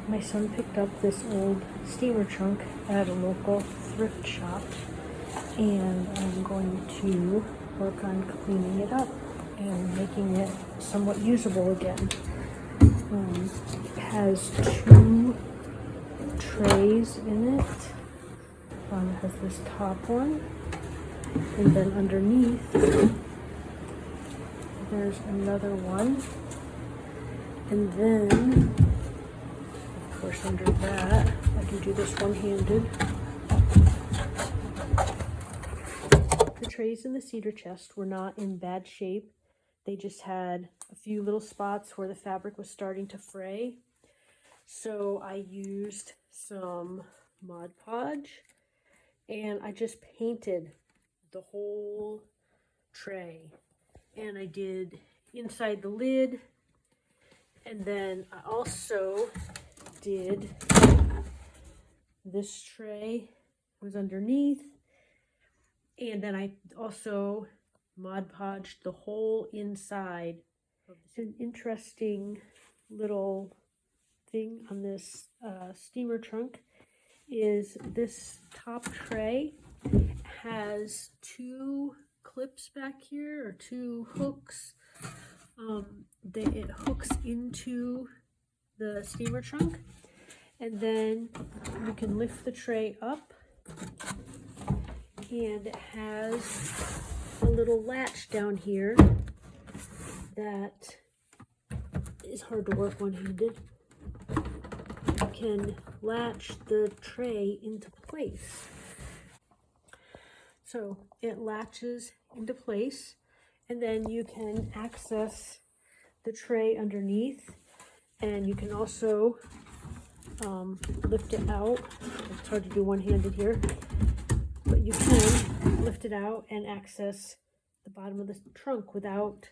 My son picked up this old steamer trunk at a local thrift shop, and I'm going to work on cleaning it up and making it somewhat usable again. It has two trays in it. It has this top one, and then underneath there's another one, and then of course under that I can do this one-handed. The trays in the cedar chest were not in bad shape. They just had a few little spots where the fabric was starting to fray. So I used some Mod Podge and I just painted the whole tray. And I did inside the lid, and then I also did this tray was underneath, and then I also Mod Podged the whole inside. It's an interesting little thing on this steamer trunk is this top tray has two clips back here, or two hooks. It hooks into the steamer trunk, and then you can lift the tray up, and it has a little latch down here that is hard to work one-handed. You can latch the tray into place. So it latches into place, and then you can access the tray underneath, and you can also lift it out. It's hard to do one-handed here, but you can lift it out and access the bottom of the trunk without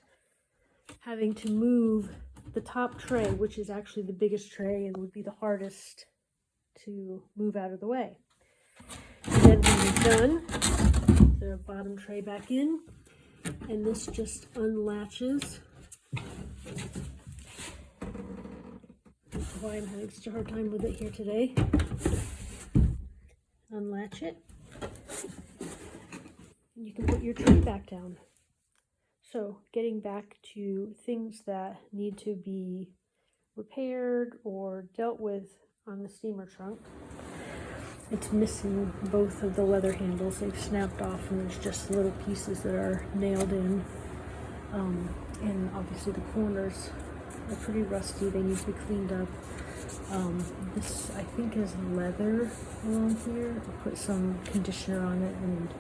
having to move the top tray, which is actually the biggest tray and would be the hardest to move out of the way. And then when you're done, the bottom tray back in, and this just unlatches. That's why I'm having such a hard time with it here today. Unlatch it, and you can put your tray back down. So getting back to things that need to be repaired or dealt with on the steamer trunk. It's missing both of the leather handles. They've snapped off, and there's just little pieces that are nailed in. And obviously the corners are pretty rusty. They need to be cleaned up. This I think is leather along here. I'll put some conditioner on it and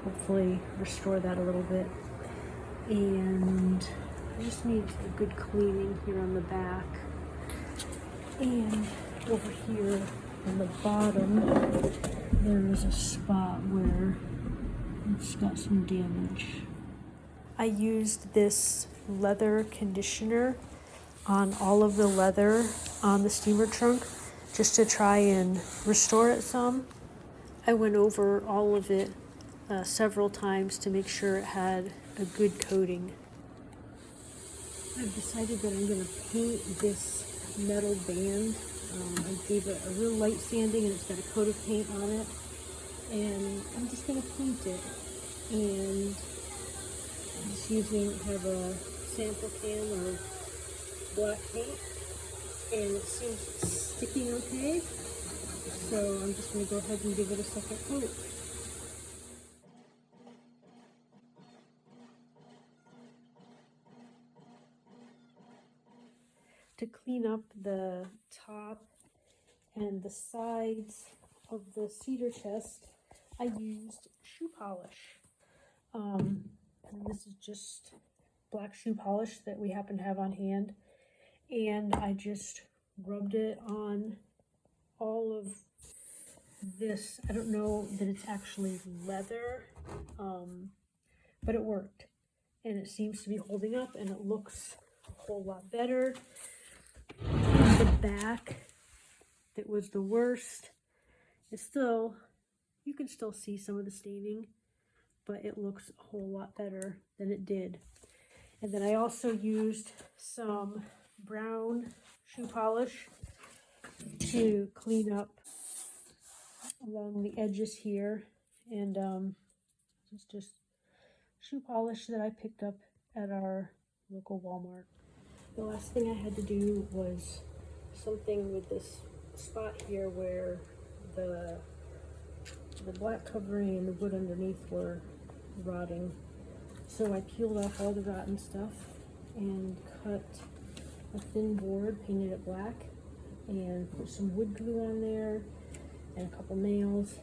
hopefully restore that a little bit. And I just need a good cleaning here on the back. And over here on the bottom, there is a spot where it's got some damage. I used this leather conditioner on all of the leather on the steamer trunk just to try and restore it some. I went over all of it several times to make sure it had a good coating. I've decided that I'm going to paint this metal band. I gave it a real light sanding, and it's got a coat of paint on it. And I'm just going to paint it. And I'm just have a sample can of black paint. And it seems sticking okay. So I'm just going to go ahead and give it a second coat. To clean up the top and the sides of the cedar chest, I used shoe polish. And this is just black shoe polish that we happen to have on hand. And I just rubbed it on all of this. I don't know that it's actually leather, but it worked. And it seems to be holding up, and it looks a whole lot better. The back that was the worst is still, you can still see some of the staining, but it looks a whole lot better than it did. And then I also used some brown shoe polish to clean up along the edges here, and it's just shoe polish that I picked up at our local Walmart. The last thing I had to do was something with this spot here where the black covering and the wood underneath were rotting. So I peeled off all the rotten stuff and cut a thin board, painted it black, and put some wood glue on there and a couple nails,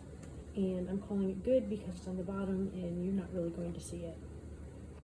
and I'm calling it good because it's on the bottom and you're not really going to see it.